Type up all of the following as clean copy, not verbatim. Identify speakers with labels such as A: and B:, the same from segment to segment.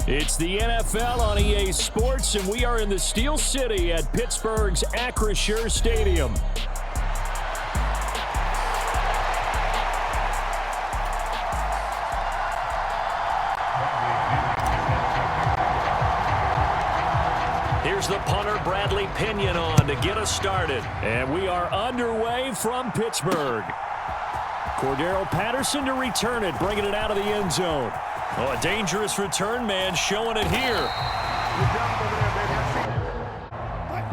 A: It's the NFL on EA Sports, and we are in the Steel City at Pittsburgh's Acrisure Stadium. Here's the punter, Bradley Pinion, on to get us started. And we are underway from Pittsburgh. Cordero Patterson to return it, bringing it out of the end zone. Oh, a dangerous return man showing it here.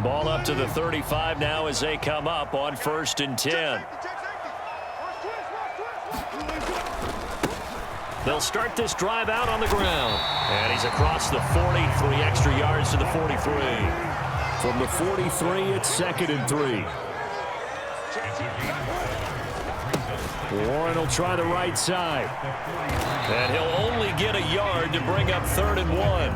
A: Ball up to the 35 now as they come up on 1st and 10. They'll start this drive out on the ground. And he's across the 40, 3 extra yards to the 43. From the 43, it's 2nd and 3. Warren will try the right side. And he'll only get a yard to bring up 3rd and 1.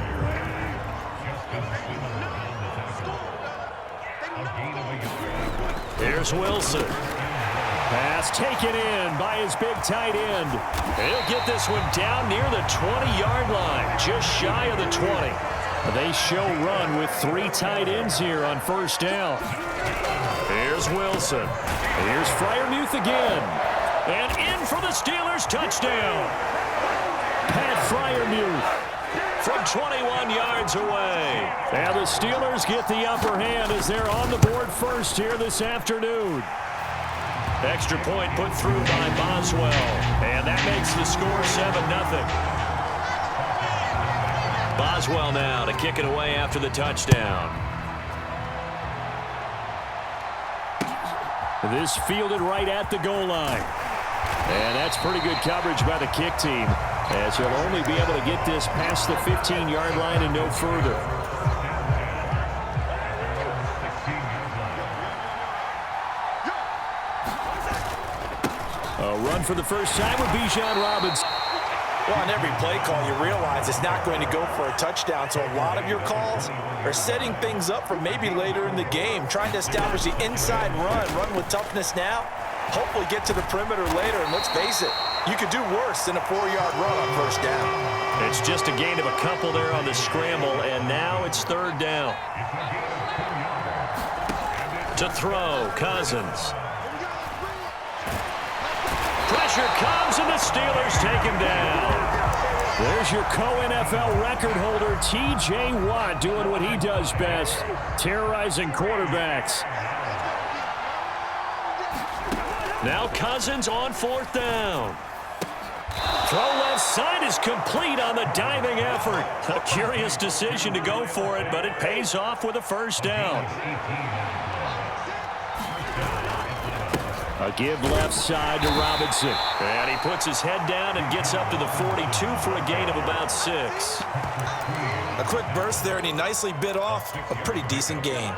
A: Here's Wilson. Pass taken in by his big tight end. He'll get this one down near the 20-yard line, just shy of the 20. They show run with 3 tight ends here on 1st down. Here's Wilson. Here's Freiermuth again. And in for the Steelers touchdown. Pat Freiermuth from 21 yards away. And the Steelers get the upper hand as they're on the board first here this afternoon. Extra point put through by Boswell. And that makes the score 7-0. Boswell now to kick it away after the touchdown. This fielded right at the goal line. And that's pretty good coverage by the kick team, as he'll only be able to get this past the 15-yard line and no further. A run for the first time with Bijan Robinson.
B: Well, on every play call, you realize it's not going to go for a touchdown, so a lot of your calls are setting things up for maybe later in the game, trying to establish the inside run with toughness now, hopefully get to the perimeter later, and let's face it, you could do worse than a 4-yard run on 1st down.
A: It's just a gain of a couple there on the scramble, and now it's 3rd down. To throw, Cousins. Pressure comes, and the Steelers take him down. There's your co-NFL record holder, T.J. Watt, doing what he does best, terrorizing quarterbacks. Now Cousins on 4th down. Throw left side is complete on the diving effort. A curious decision to go for it, but it pays off with a 1st down. A give left side to Robinson. And he puts his head down and gets up to the 42 for a gain of about 6.
B: A quick burst there, and he nicely bit off a pretty decent gain.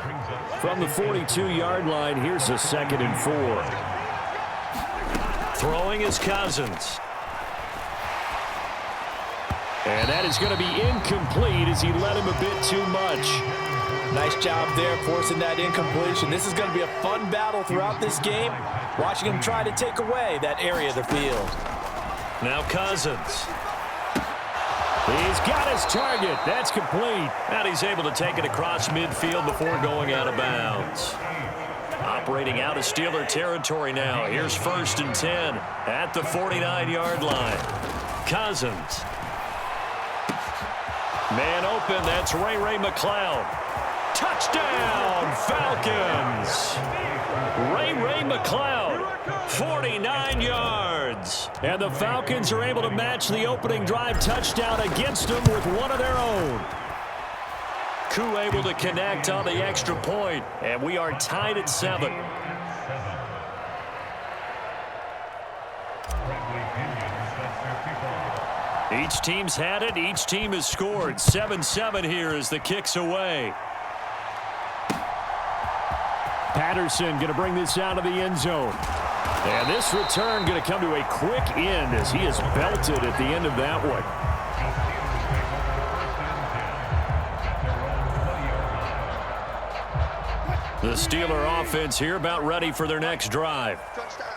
A: From the 42-yard line, here's a 2nd and 4. Throwing is Cousins. And that is going to be incomplete as he led him a bit too much.
B: Nice job there forcing that incompletion. This is going to be a fun battle throughout this game, watching him try to take away that area of the field.
A: Now Cousins. He's got his target. That's complete. And he's able to take it across midfield before going out of bounds. Operating out of Steeler territory now. Here's 1st and 10 at the 49-yard line. Cousins. Man open. That's Ray McCloud. Touchdown, Falcons. Ray McCloud, 49 yards. And the Falcons are able to match the opening drive touchdown against them with one of their own. Koo able to connect on the extra point, and we are tied at 7. Each team's had it. Each team has scored. 7-7 here as the kick's away. Patterson going to bring this out of the end zone. And this return going to come to a quick end as he is belted at the end of that one. The Steeler offense here about ready for their next drive.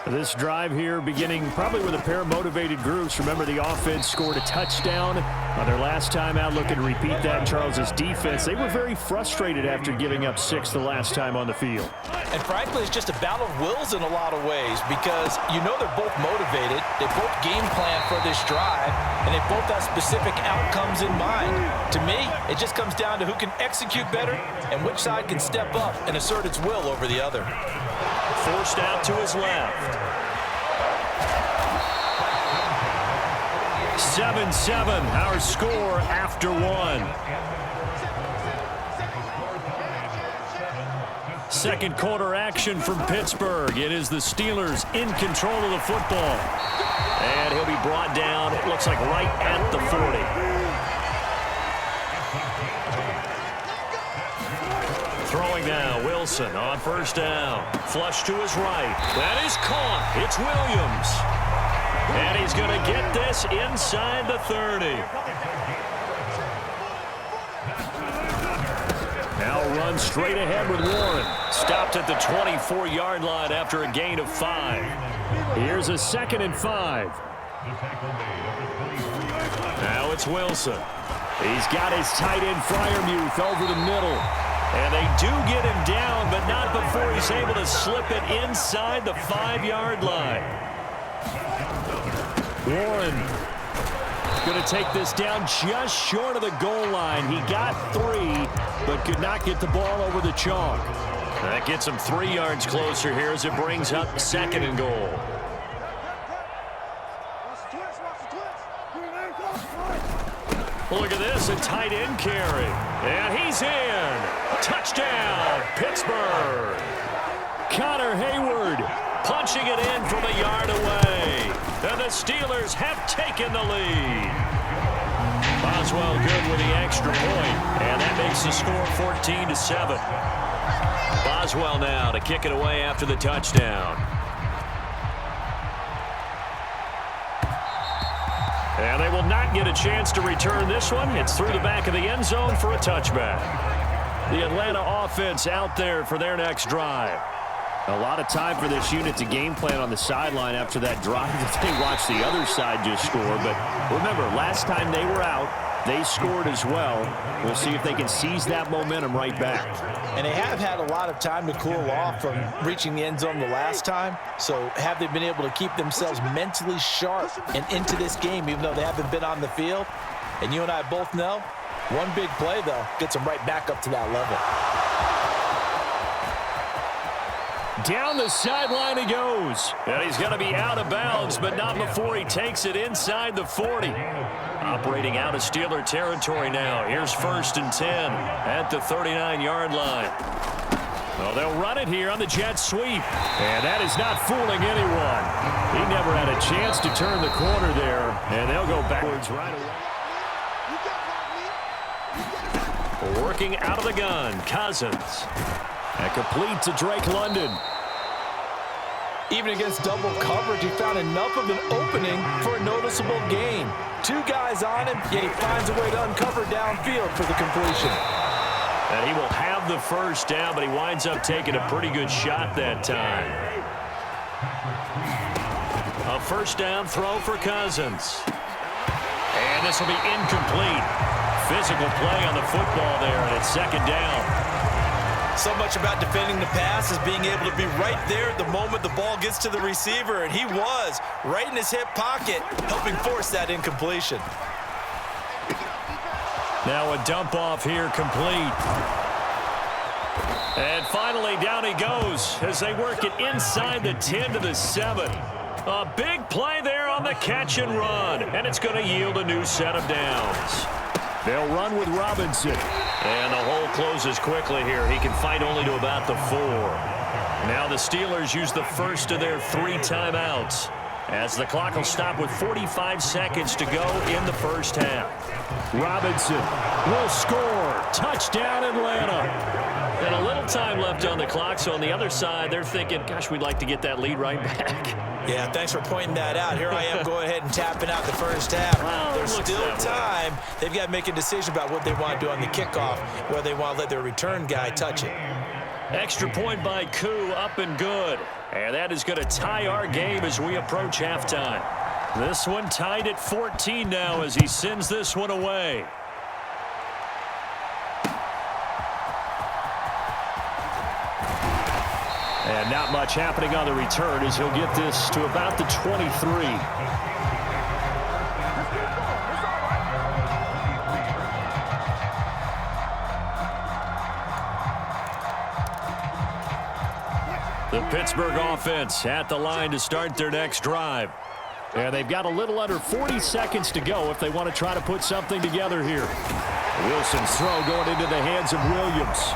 A: This drive here beginning probably with a pair of motivated groups. Remember, the offense scored a touchdown On their last time out, looking to repeat that, Charles's defense, they were very frustrated after giving up 6 the last time on the field.
B: And frankly, it's just a battle of wills in a lot of ways because you know they're both motivated, they both game plan for this drive, and they both have specific outcomes in mind. To me, it just comes down to who can execute better and which side can step up and assert its will over the other.
A: Forced out to his left. 7-7, our score after 1. Second quarter action from Pittsburgh. It is the Steelers in control of the football. And he'll be brought down, it looks like right at the 40. Throwing now, Wilson on first down. Flush to his right. That is caught. It's Williams. And he's going to get this inside the 30. Now run straight ahead with Warren. Stopped at the 24-yard line after a gain of 5. Here's a 2nd and 5. Now it's Wilson. He's got his tight end Freiermuth over the middle. And they do get him down, but not before he's able to slip it inside the 5-yard line. Warren going to take this down just short of the goal line. He got 3, but could not get the ball over the chalk. That gets him 3 yards closer here as it brings up 2nd and goal. Look at this, a tight end carry. And he's in. Touchdown, Pittsburgh. Connor Hayward punching it in from a yard away. And the Steelers have taken the lead. Boswell good with the extra point. And that makes the score 14-7. Boswell now to kick it away after the touchdown. And they will not get a chance to return this one. It's through the back of the end zone for a touchback. The Atlanta offense out there for their next drive. A lot of time for this unit to game plan on the sideline after that drive that they watched the other side just score. But remember, last time they were out, they scored as well. We'll see if they can seize that momentum right back.
B: And they have had a lot of time to cool off from reaching the end zone the last time. So have they been able to keep themselves mentally sharp and into this game, even though they haven't been on the field? And you and I both know, one big play, though, gets them right back up to that level.
A: Down the sideline he goes. And he's going to be out of bounds, but not before he takes it inside the 40. Operating out of Steeler territory now. Here's 1st and 10 at the 39-yard line. Well, they'll run it here on the jet sweep. And that is not fooling anyone. He never had a chance to turn the corner there. And they'll go backwards right away. Working out of the gun, Cousins. And complete to Drake London.
B: Even against double coverage, he found enough of an opening for a noticeable gain. 2 guys on him, yet he finds a way to uncover downfield for the completion.
A: And he will have the first down, but he winds up taking a pretty good shot that time. A first down throw for Cousins. And this will be incomplete. Physical play on the football there, and it's 2nd down.
B: So much about defending the pass is being able to be right there at the moment the ball gets to the receiver, and he was right in his hip pocket, helping force that incompletion.
A: Now a dump off here complete. And finally down he goes as they work it inside the 10 to the 7. A big play there on the catch and run, and it's going to yield a new set of downs. They'll run with Robinson. And the hole closes quickly here. He can fight only to about the 4. Now the Steelers use the first of their 3 timeouts as the clock will stop with 45 seconds to go in the first half. Robinson will score. Touchdown, Atlanta. And a little time left on the clock, so on the other side, they're thinking, gosh, we'd like to get that lead right back.
B: Yeah, thanks for pointing that out. Here I am going ahead and tapping out the first half.
A: Well,
B: there's still time. They've got to make a decision about what they want to do on the kickoff, whether they want to let their return guy touch it.
A: Extra point by Koo, up and good. And that is going to tie our game as we approach halftime. This one tied at 14 now as he sends this one away. And not much happening on the return as he'll get this to about the 23. The Pittsburgh offense at the line to start their next drive. And they've got a little under 40 seconds to go if they want to try to put something together here. Wilson's throw going into the hands of Williams.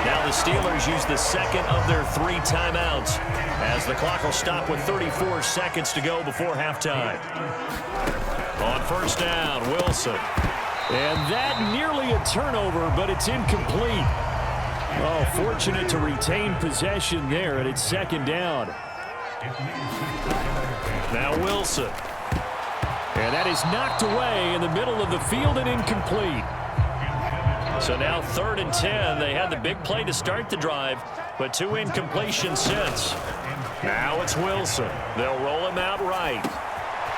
A: Now the Steelers use the second of their 3 timeouts as the clock will stop with 34 seconds to go before halftime. On first down, Wilson. And that nearly a turnover, but it's incomplete. Oh, fortunate to retain possession there, and it's second down. Now Wilson. And that is knocked away in the middle of the field and incomplete. So now 3rd and 10. They had the big play to start the drive, but 2 incompletions since. Now it's Wilson. They'll roll him out right.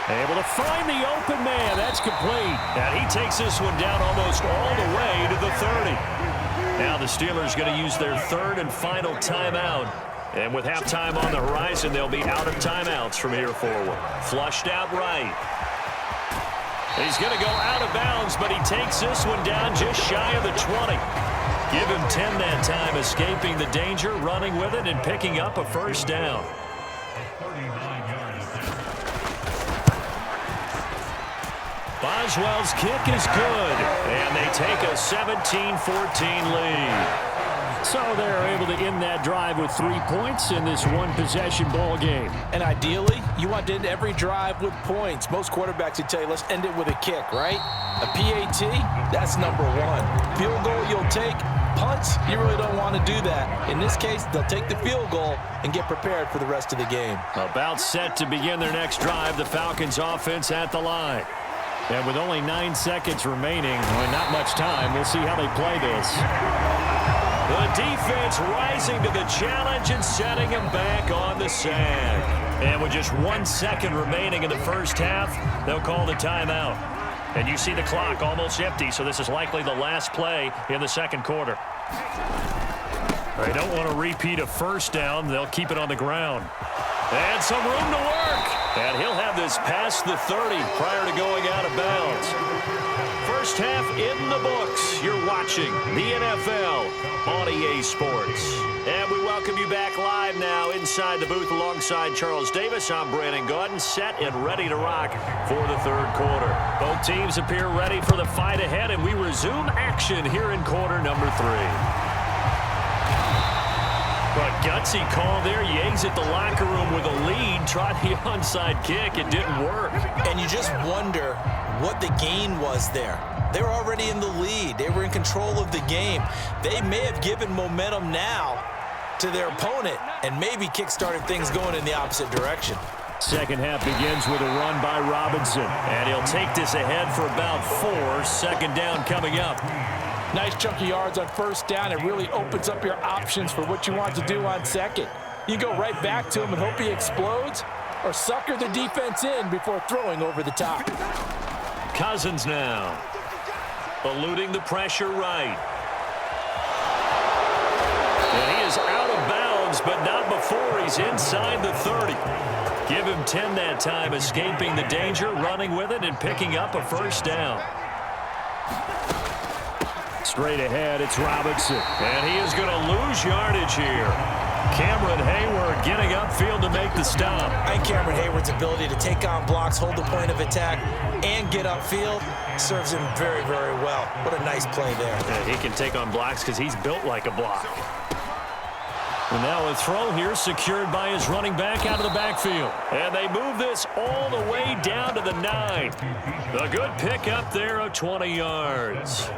A: Able to find the open man. That's complete. And he takes this one down almost all the way to the 30. Now the Steelers going to use their 3rd and final timeout. And with halftime on the horizon, they'll be out of timeouts from here forward. Flushed out right. He's going to go out of bounds, but he takes this one down just shy of the 20. Give him 10 that time, escaping the danger, running with it, and picking up a first down. Boswell's kick is good, and they take a 17-14 lead. So they're able to end that drive with 3 points in this one-possession ball game.
B: And ideally, you want to end every drive with points. Most quarterbacks would tell you, let's end it with a kick, right? A PAT, that's number 1. Field goal you'll take. Punts, you really don't want to do that. In this case, they'll take the field goal and get prepared for the rest of the game.
A: About set to begin their next drive, the Falcons offense at the line. And with only 9 seconds remaining, not much time, we'll see how they play this. The defense rising to the challenge and setting him back on the sand. And with just 1 second remaining in the first half, they'll call the timeout. And you see the clock almost empty, so this is likely the last play in the second quarter. They don't want to repeat a first down. They'll keep it on the ground. And some room to work. And he'll have this past the 30 prior to going out of bounds. First half in the books. You're watching the NFL on EA Sports. And we welcome you back live now inside the booth alongside Charles Davis. I'm Brandon Gaudin, set and ready to rock for the third quarter. Both teams appear ready for the fight ahead, and we resume action here in quarter number 3. But gutsy call there. You exit the locker room with a lead. Tried the onside kick. It didn't work.
B: And you just wonder what the gain was there. They were already in the lead. They were in control of the game. They may have given momentum now to their opponent and maybe kick-started things going in the opposite direction.
A: Second half begins with a run by Robinson. And he'll take this ahead for about 4. Second down coming up.
C: Nice chunky yards on first down. It really opens up your options for what you want to do on second. You go right back to him and hope he explodes, or sucker the defense in before throwing over the top.
A: Cousins now. Eluding the pressure right. And he is out of bounds, but not before he's inside the 30. Give him 10 that time, escaping the danger, running with it, and picking up a first down. Straight ahead, it's Robinson. And he is going to lose yardage here. Cameron Hayward getting upfield to make the stop.
B: I think Cameron Hayward's ability to take on blocks, hold the point of attack, and get upfield serves him very, very well. What a nice play there.
A: Yeah, he can take on blocks because he's built like a block. And now a throw here secured by his running back out of the backfield. And they move this all the way down to the 9. A good pick up there of 20 yards.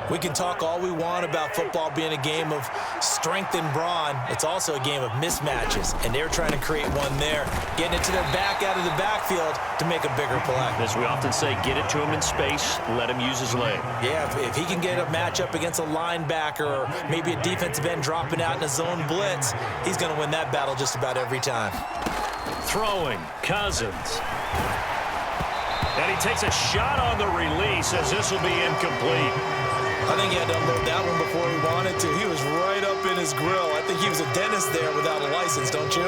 B: We can talk all we want about football being a game of strength and brawn. It's also a game of mismatches, and they're trying to create one there, getting it to their back out of the backfield to make a bigger play.
A: As we often say, get it to him in space, let him use his leg.
B: Yeah, if he can get a matchup against a linebacker or maybe a defensive end dropping out in a zone blitz, he's going to win that battle just about every time.
A: Throwing, Cousins. And he takes a shot on the release as this will be incomplete.
B: I think he had to unload that one before he wanted to. He was right up in his grill. I think he was a dentist there without a license, don't you?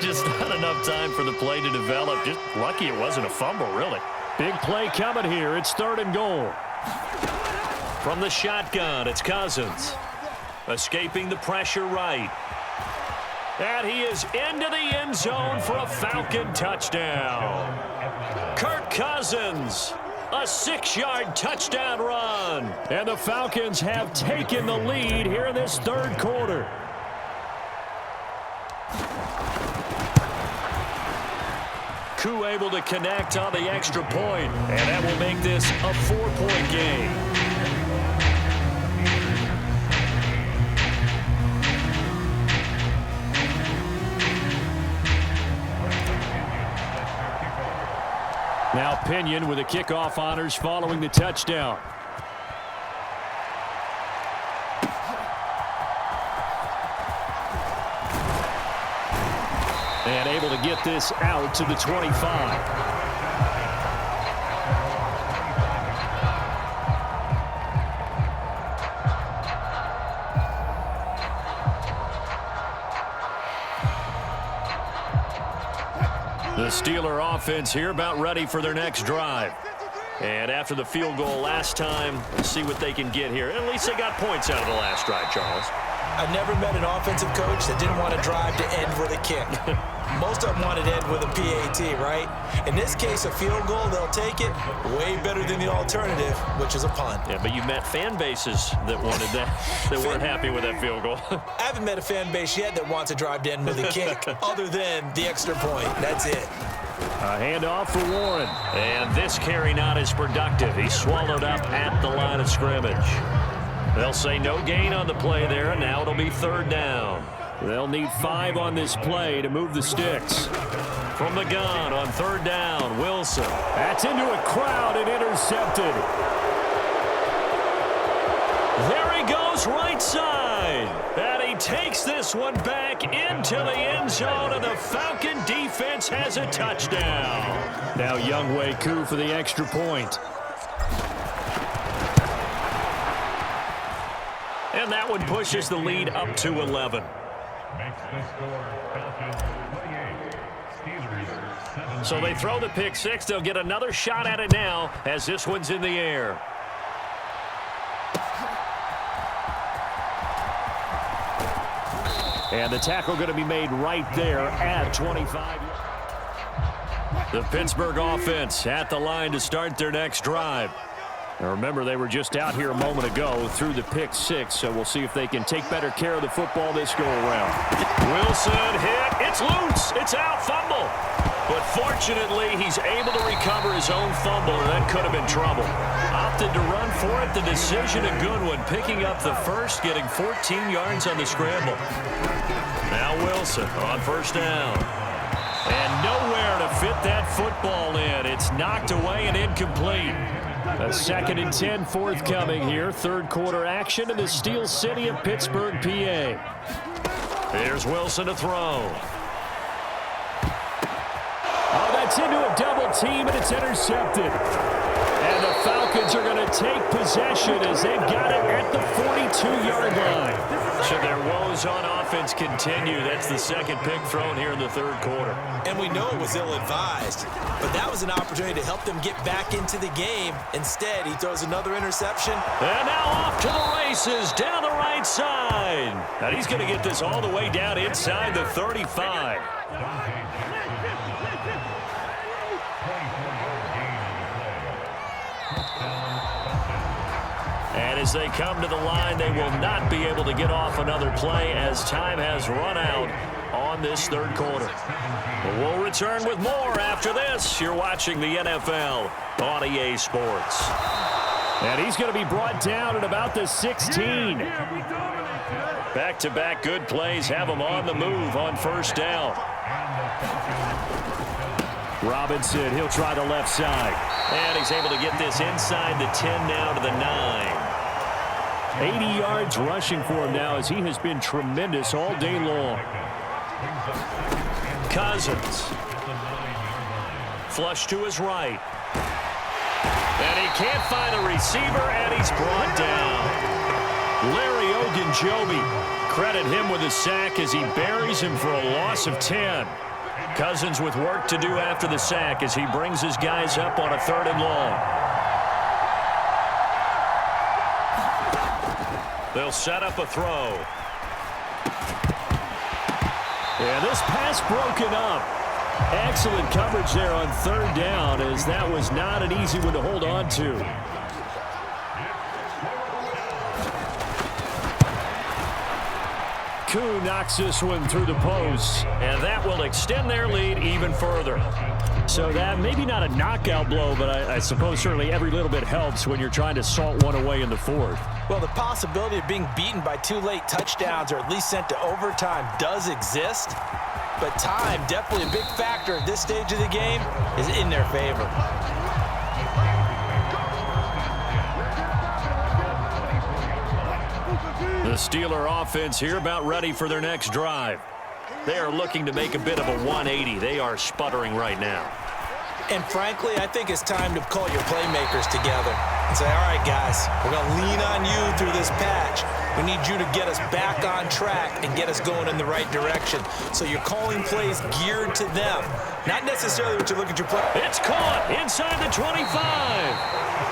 A: Just not enough time for the play to develop. Just lucky it wasn't a fumble, really. Big play coming here. It's 3rd and goal. From the shotgun, it's Cousins. Escaping the pressure right. And he is into the end zone for a Falcon touchdown. Kirk Cousins, a 6-yard touchdown run. And the Falcons have taken the lead here in this 3rd quarter. Koo able to connect on the extra point, and that will make this a 4-point game. Now Pinion with the kickoff honors following the touchdown. And able to get this out to the 25. The Steeler offense here about ready for their next drive. And after the field goal last time, let's see what they can get here. At least they got points out of the last drive, Charles.
B: I've never met an offensive coach that didn't want to drive to end with a kick. Most of them wanted to end with a PAT, right? In this case, a field goal, they'll take it. Way better than the alternative, which is a punt.
A: Yeah, but you met fan bases that wanted that, that weren't happy with that field goal.
B: I haven't met a fan base yet that wants to drive to end with a kick, other than the extra point. That's it.
A: A handoff for Warren. And this carry not as productive. He's swallowed up at the line of scrimmage. They'll say no gain on the play there, and now it'll be 3rd down. They'll need 5 on this play to move the sticks. From the gun on 3rd down, Wilson. That's into a crowd and intercepted. There he goes right side. And he takes this one back into the end zone, and the Falcon defense has a touchdown. Now Younghoe Koo for the extra point. And that one pushes the lead up to 11. So they throw the pick 6. They'll get another shot at it now as this one's in the air. And the tackle going to be made right there at 25. The Pittsburgh offense at the line to start their next drive. Now remember, they were just out here a moment ago through the pick 6, so we'll see if they can take better care of the football this go-around. Wilson hit. It's loose. It's out. Fumble. But fortunately, he's able to recover his own fumble, or that could have been trouble. Opted to run for it. The decision, a good one. Picking up the first, getting 14 yards on the scramble. Now Wilson on 1st down. And nowhere to fit that football in. It's knocked away and incomplete. A 2nd and 10 forthcoming here. 3rd quarter action in the Steel City of Pittsburgh, PA. Here's Wilson to throw. Oh, that's into a double team, and it's intercepted. And the Falcons are going to take possession as they've got it at the 42-yard line. Should their woes on offense continue, that's the 2nd pick thrown here in the 3rd quarter.
B: And we know it was ill-advised, but that was an opportunity to help them get back into the game. Instead, he throws another interception.
A: And now off to the races down the right side. And he's going to get this all the way down inside the 35. And as they come to the line, they will not be able to get off another play as time has run out on this 3rd quarter. We'll return with more after this. You're watching the NFL on EA Sports. And he's going to be brought down at about the 16. Back-to-back good plays have him on the move on 1st down. Robinson, he'll try the left side. And he's able to get this inside the 10 now to the 9. 80 yards rushing for him now as he has been tremendous all day long. Cousins Flush to his right. And he can't find a receiver, and he's brought down. Larry Ogunjobi, credit him with a sack as he buries him for a loss of 10. Cousins with work to do after the sack as he brings his guys up on a 3rd and long. They'll set up a throw.
D: Yeah, this pass broken up. Excellent coverage there on 3rd down, as that was not an easy one to hold on to. Koo knocks this one through the post,
A: and that will extend their lead even further.
D: So that maybe not a knockout blow, but I suppose certainly every little bit helps when you're trying to salt one away in the 4th.
B: Well, the possibility of being beaten by 2 late touchdowns or at least sent to overtime does exist, but time, definitely a big factor at this stage of the game, is in their favor.
A: The Steeler offense here about ready for their next drive. They are looking to make a bit of a 180. They are sputtering right now.
B: And frankly, I think it's time to call your playmakers together and say, all right, guys, we're going to lean on you through this patch. We need you to get us back on track and get us going in the right direction. So you're calling plays geared to them, not necessarily what you look at your play.
A: It's caught inside the 25.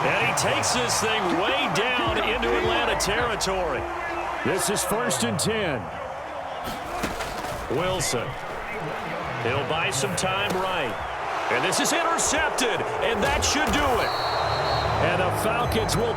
A: And he takes this thing way down into Atlanta territory.
D: This is 1st and 10.
A: Wilson. He'll buy some time right. And this is intercepted, and that should do it.
D: And the Falcons will